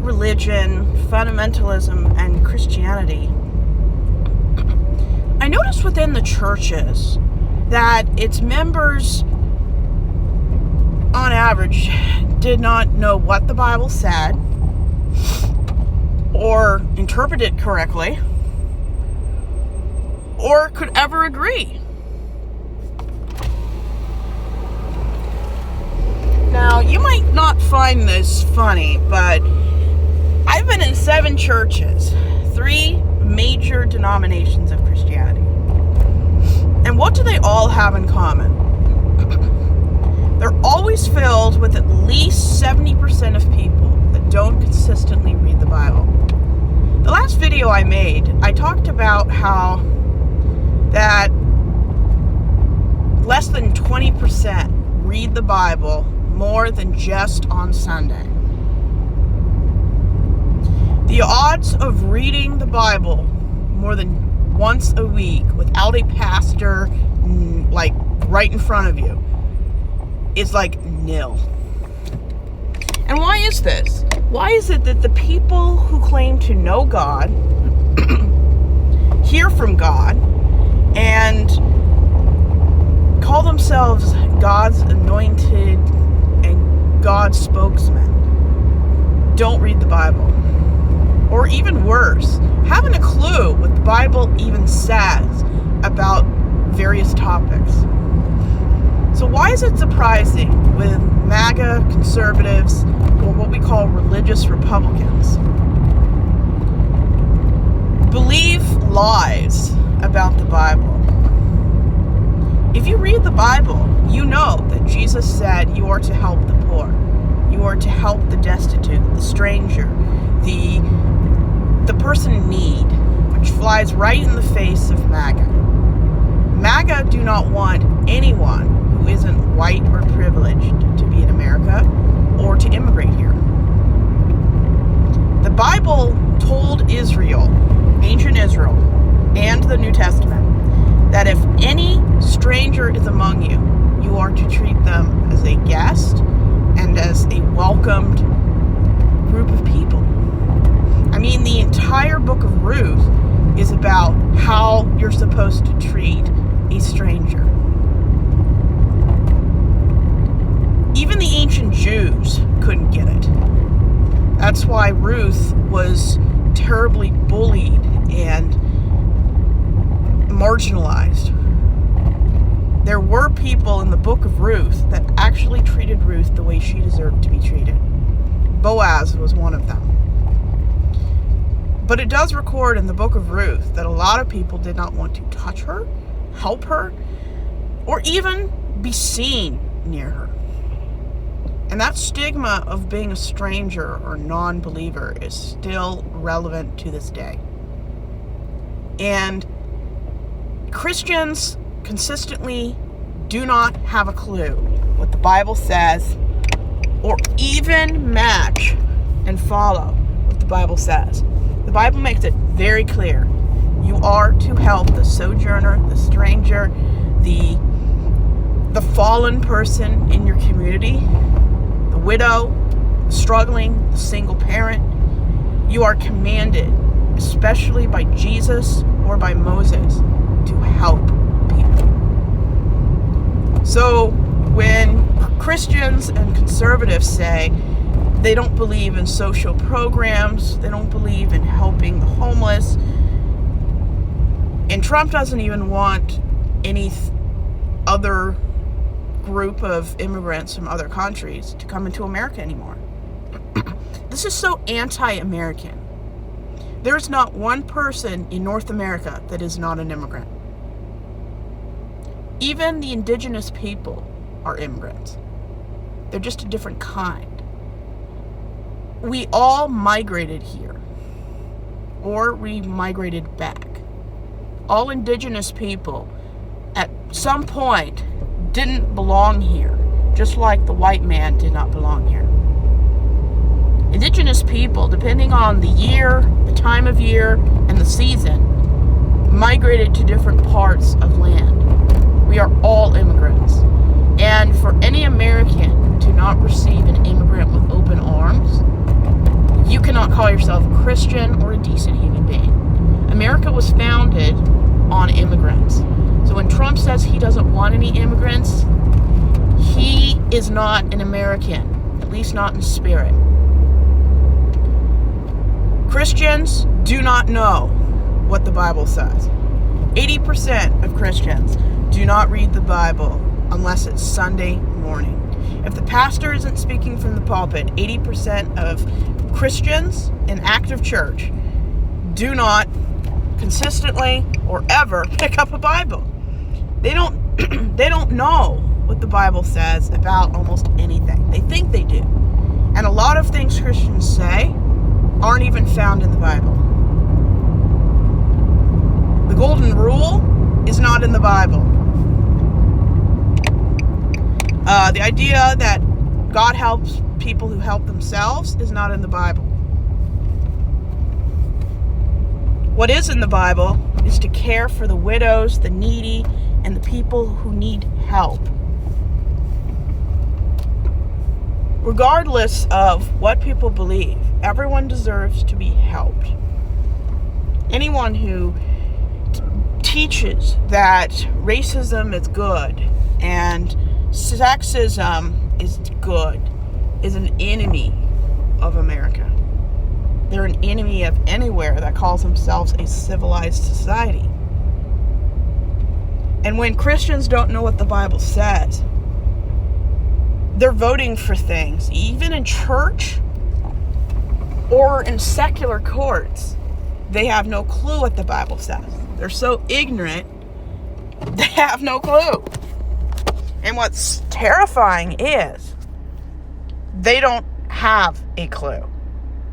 religion, fundamentalism, and Christianity, I noticed within the churches that its members, on average, did not know what the Bible said or interpret it correctly or could ever agree. Now, you might not find this funny, but I've been in 7 churches, 3 major denominations of Christianity. And what do they all have in common? They're always filled with at least 70% of people that don't consistently read the Bible. The last video I made, I talked about how that less than 20% read the Bible more than just on Sunday. The odds of reading the Bible more than once a week without a pastor like right in front of you is like nil. And why is this? Why is it that the people who claim to know God, hear from God, and call themselves God's anointed and God's spokesman don't read the Bible? Or even worse, haven't a clue what the Bible even says about various topics. So why is it surprising with MAGA conservatives, or what we call religious Republicans, believe lies about the Bible? If you read the Bible, you know that Jesus said you are to help the poor, you are to help the destitute, the stranger, the person in need, which flies right in the face of MAGA. MAGA do not want anyone who isn't white or privileged to be in America or to immigrate here. The Bible told Israel, ancient Israel, and the New Testament, that if any stranger is among you, you are to treat them as a guest and as a welcomed group of people. I mean, the entire book of Ruth is about how you're supposed to treat a stranger. Even the ancient Jews couldn't get it. That's why Ruth was terribly bullied and marginalized. There were people in the book of Ruth that actually treated Ruth the way she deserved to be treated. Boaz was one of them. But it does record in the book of Ruth that a lot of people did not want to touch her, help her, or even be seen near her. And that stigma of being a stranger or non-believer is still relevant to this day. And Christians consistently do not have a clue what the Bible says, or even match and follow what the Bible says. The Bible makes it very clear. You are to help the sojourner, the stranger, the fallen person in your community, the widow, the struggling, the single parent. You are commanded, especially by Jesus or by Moses, to help people. So when Christians and conservatives say they don't believe in social programs, they don't believe in helping the homeless, and Trump doesn't even want any other group of immigrants from other countries to come into America anymore. This is so anti-American. There's not one person in North America that is not an immigrant. Even the indigenous people are immigrants. They're just a different kind. We all migrated here, or we migrated back. All indigenous people at some point didn't belong here, just like the white man did not belong here. Indigenous people, depending on the year, the time of year, and the season, migrated to different parts of land. We are all immigrants. And for any American to not receive an immigrant with open arms, you cannot Christian or a decent human being. America was founded on immigrants. So when Trump says he doesn't want any immigrants, he is not an American, at least not in spirit. Christians do not know what the Bible says. 80% of Christians do not read the Bible unless it's Sunday morning. If the pastor isn't speaking from the pulpit, 80% of Christians in active church do not consistently or ever pick up a Bible. They don't know what the Bible says about almost anything. They think they do. And a lot of things Christians say aren't even found in the Bible. The golden rule is not in the Bible. The idea that God helps people who help themselves is not in the Bible. What is in the Bible is to care for the widows, the needy, and the people who need help. Regardless of what people believe, everyone deserves to be helped. Anyone who teaches that racism is good and sexism is good is an enemy of America. They're an enemy of anywhere that calls themselves a civilized society. And when Christians don't know what the Bible says, they're voting for things, even in church or in secular courts. They have no clue what the Bible says. They're so ignorant, they have no clue. And what's terrifying is they don't have a clue.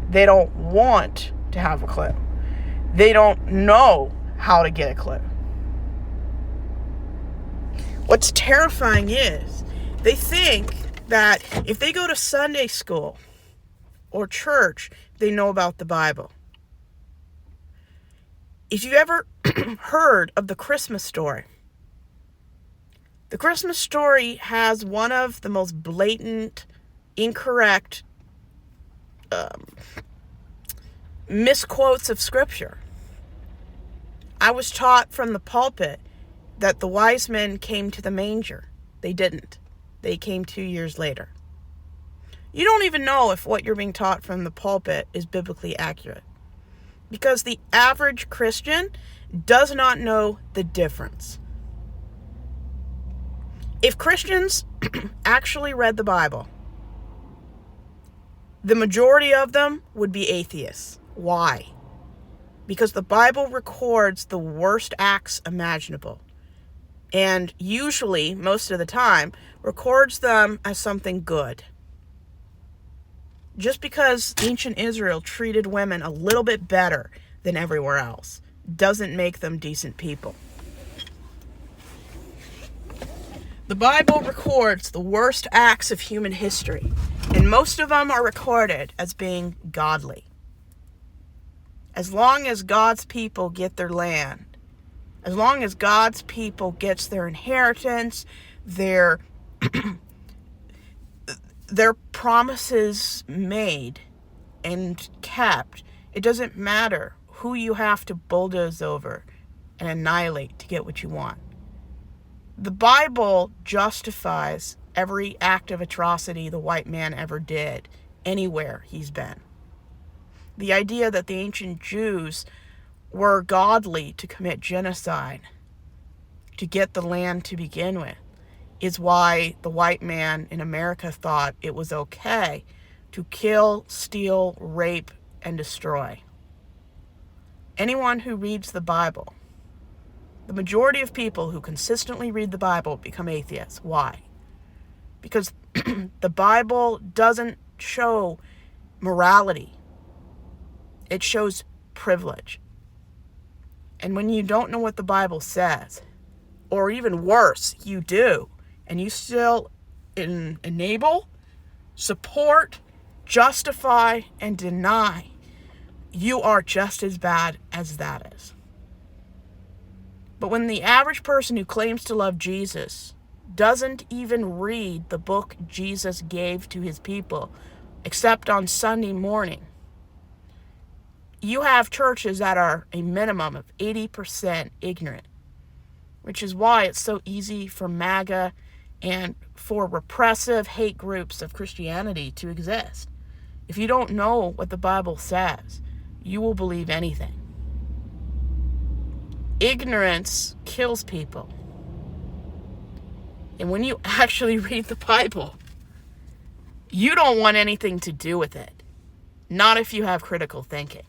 They don't want to have a clue. They don't know how to get a clue. What's terrifying is they think that if they go to Sunday school or church, they know about the Bible. If you ever heard of the Christmas story, the Christmas story has one of the most blatant, incorrect misquotes of Scripture. I was taught from the pulpit that the wise men came to the manger. They didn't. They came 2 years later. You don't even know if what you're being taught from the pulpit is biblically accurate, because the average Christian does not know the difference. If Christians actually read the Bible, the majority of them would be atheists. Why? Because the Bible records the worst acts imaginable, and usually, most of the time, records them as something good. Just because ancient Israel treated women a little bit better than everywhere else doesn't make them decent people. The Bible records the worst acts of human history, and most of them are recorded as being godly. As long as God's people get their land, as long as God's people gets their inheritance, their promises made and kept, it doesn't matter who you have to bulldoze over and annihilate to get what you want. The Bible justifies every act of atrocity the white man ever did, anywhere he's been. The idea that the ancient Jews were godly to commit genocide to get the land to begin with is why the white man in America thought it was okay to kill, steal, rape, and destroy. Anyone who reads the Bible, the majority of people who consistently read the Bible become atheists. Why? Because the Bible doesn't show morality. It shows privilege. And when you don't know what the Bible says, or even worse, you do, and you still enable, support, justify, and deny, you are just as bad as that is. But when the average person who claims to love Jesus doesn't even read the book Jesus gave to his people, except on Sunday morning, you have churches that are a minimum of 80% ignorant, which is why it's so easy for MAGA and for repressive hate groups of Christianity to exist. If you don't know what the Bible says, you will believe anything. Ignorance kills people. And when you actually read the Bible, you don't want anything to do with it. Not if you have critical thinking.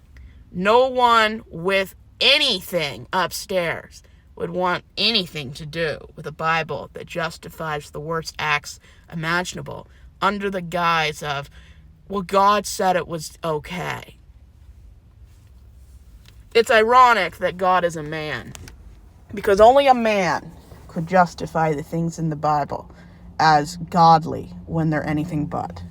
No one with anything upstairs would want anything to do with a Bible that justifies the worst acts imaginable under the guise of, well, God said it was okay. It's ironic that God is a man, because only a man could justify the things in the Bible as godly when they're anything but.